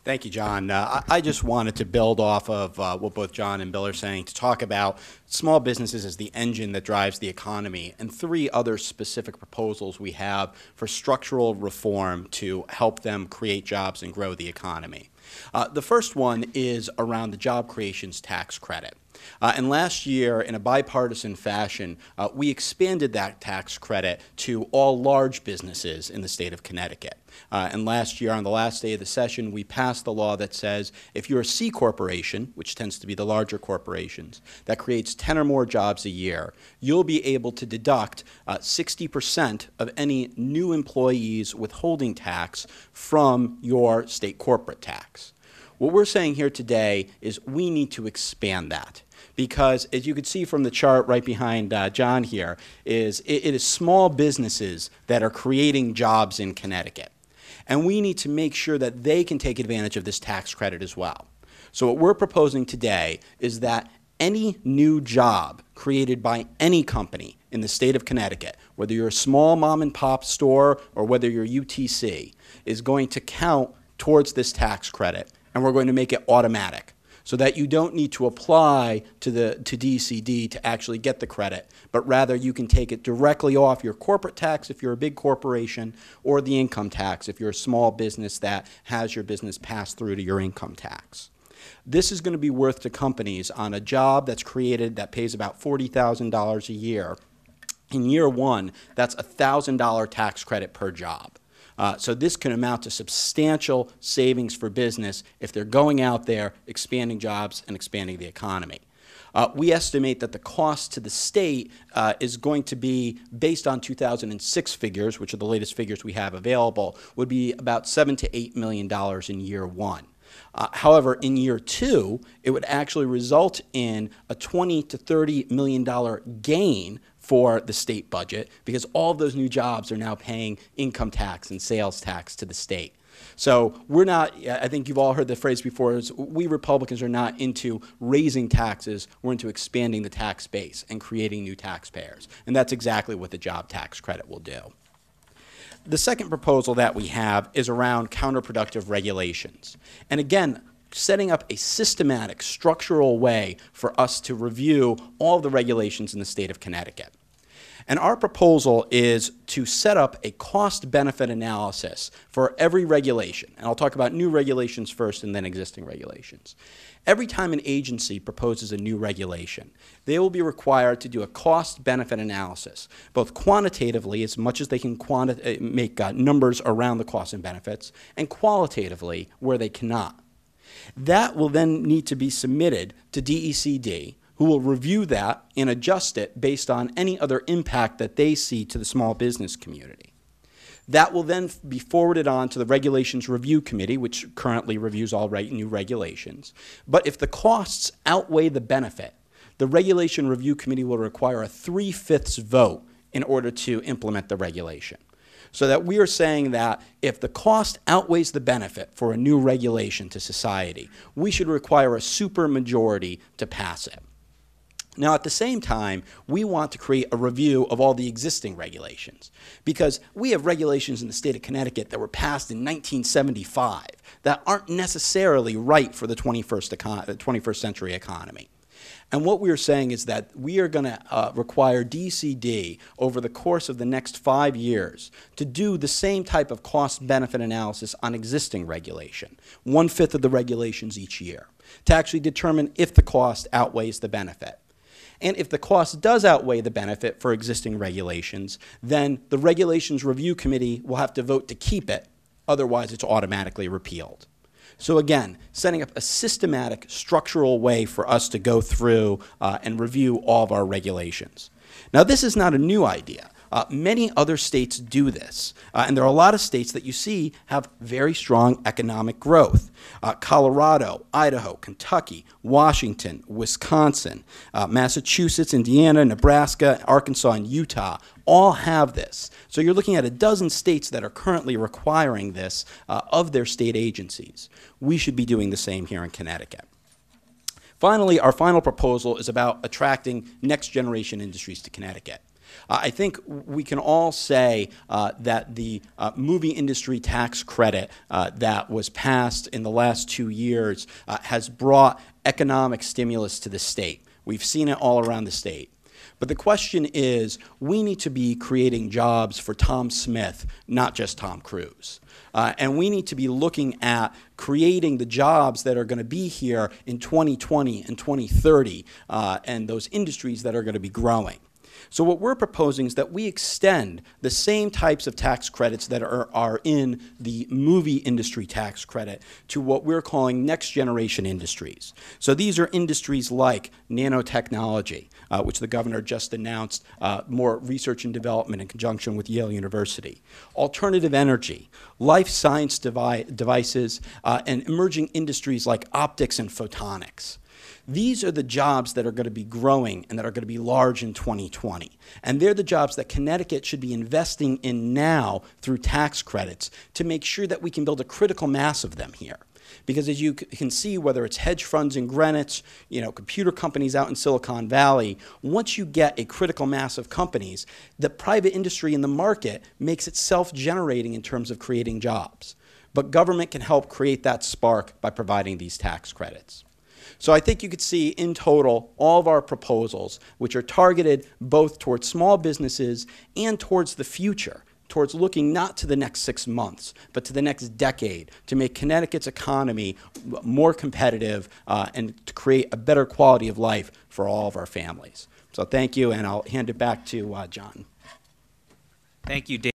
Thank you, John. I just wanted to build off of what both John and Bill are saying to talk about small businesses as the engine that drives the economy and three other specific proposals we have for structural reform to help them create jobs and grow the economy. The first one is around the job creations tax credit. And last year, in a bipartisan fashion, we expanded that tax credit to all large businesses in the state of Connecticut. And last year, on the last day of the session, we passed the law that says if you're a C corporation, which tends to be the larger corporations, that creates 10 or more jobs a year, you'll be able to deduct 60% of any new employees' withholding tax from your state corporate tax. What we're saying here today is we need to expand that. Because as you can see from the chart right behind John here, it is small businesses that are creating jobs in Connecticut. And we need to make sure that they can take advantage of this tax credit as well. So what we're proposing today is that any new job created by any company in the state of Connecticut, whether you're a small mom and pop store or whether you're UTC, is going to count towards this tax credit, and we're going to make it automatic, so that you don't need to apply to DCD to actually get the credit, but rather you can take it directly off your corporate tax if you're a big corporation, or the income tax if you're a small business that has your business pass through to your income tax. This is going to be worth to companies on a job that's created that pays about $40,000 a year. In year one, that's a $1,000 tax credit per job. So this can amount to substantial savings for business if they're going out there, expanding jobs and expanding the economy. We estimate that the cost to the state is going to be, based on 2006 figures, which are the latest figures we have available, would be about $7 to $8 million in year one. However, in year two, it would actually result in a $20 to $30 million gain for the state budget, because all of those new jobs are now paying income tax and sales tax to the state. So we're not, I think you've all heard the phrase before, is we Republicans are not into raising taxes, we're into expanding the tax base and creating new taxpayers. And that's exactly what the job tax credit will do. The second proposal that we have is around counterproductive regulations. And again, setting up a systematic, structural way for us to review all of the regulations in the state of Connecticut. And our proposal is to set up a cost-benefit analysis for every regulation. And I'll talk about new regulations first and then existing regulations. Every time an agency proposes a new regulation, they will be required to do a cost-benefit analysis, both quantitatively, as much as they can make numbers around the costs and benefits, and qualitatively, where they cannot. That will then need to be submitted to DECD, who will review that and adjust it based on any other impact that they see to the small business community. That will then be forwarded on to the Regulations Review Committee, which currently reviews all new regulations. But if the costs outweigh the benefit, the Regulation Review Committee will require a 3/5 vote in order to implement the regulation. So that we are saying that if the cost outweighs the benefit for a new regulation to society, we should require a supermajority to pass it. Now, at the same time, we want to create a review of all the existing regulations, because we have regulations in the state of Connecticut that were passed in 1975 that aren't necessarily right for the 21st century economy. And what we are saying is that we are going to require DCD over the course of the next 5 years to do the same type of cost-benefit analysis on existing regulation, 1/5 of the regulations each year, to actually determine if the cost outweighs the benefit. And if the cost does outweigh the benefit for existing regulations, then the Regulations Review Committee will have to vote to keep it, otherwise it's automatically repealed. So again, setting up a systematic, structural way for us to go through and review all of our regulations. Now, this is not a new idea. Many other states do this, and there are a lot of states that you see have very strong economic growth. Colorado, Idaho, Kentucky, Washington, Wisconsin, Massachusetts, Indiana, Nebraska, Arkansas, and Utah all have this. So you're looking at a dozen states that are currently requiring this of their state agencies. We should be doing the same here in Connecticut. Finally, our final proposal is about attracting next-generation industries to Connecticut. I think we can all say that the movie industry tax credit that was passed in the last 2 years has brought economic stimulus to the state. We've seen it all around the state. But the question is, we need to be creating jobs for Tom Smith, not just Tom Cruise. And we need to be looking at creating the jobs that are going to be here in 2020 and 2030 and those industries that are going to be growing. So what we're proposing is that we extend the same types of tax credits that are in the movie industry tax credit to what we're calling next generation industries. So these are industries like nanotechnology, which the governor just announced more research and development in conjunction with Yale University, alternative energy, life science devices, and emerging industries like optics and photonics. These are the jobs that are going to be growing and that are going to be large in 2020. And they're the jobs that Connecticut should be investing in now through tax credits to make sure that we can build a critical mass of them here. Because as you can see, whether it's hedge funds in Greenwich, computer companies out in Silicon Valley, once you get a critical mass of companies, the private industry in the market makes it self-generating in terms of creating jobs. But government can help create that spark by providing these tax credits. So I think you could see in total all of our proposals, which are targeted both towards small businesses and towards the future, towards looking not to the next 6 months, but to the next decade, to make Connecticut's economy more competitive and to create a better quality of life for all of our families. So thank you, and I'll hand it back to John. Thank you, Dave.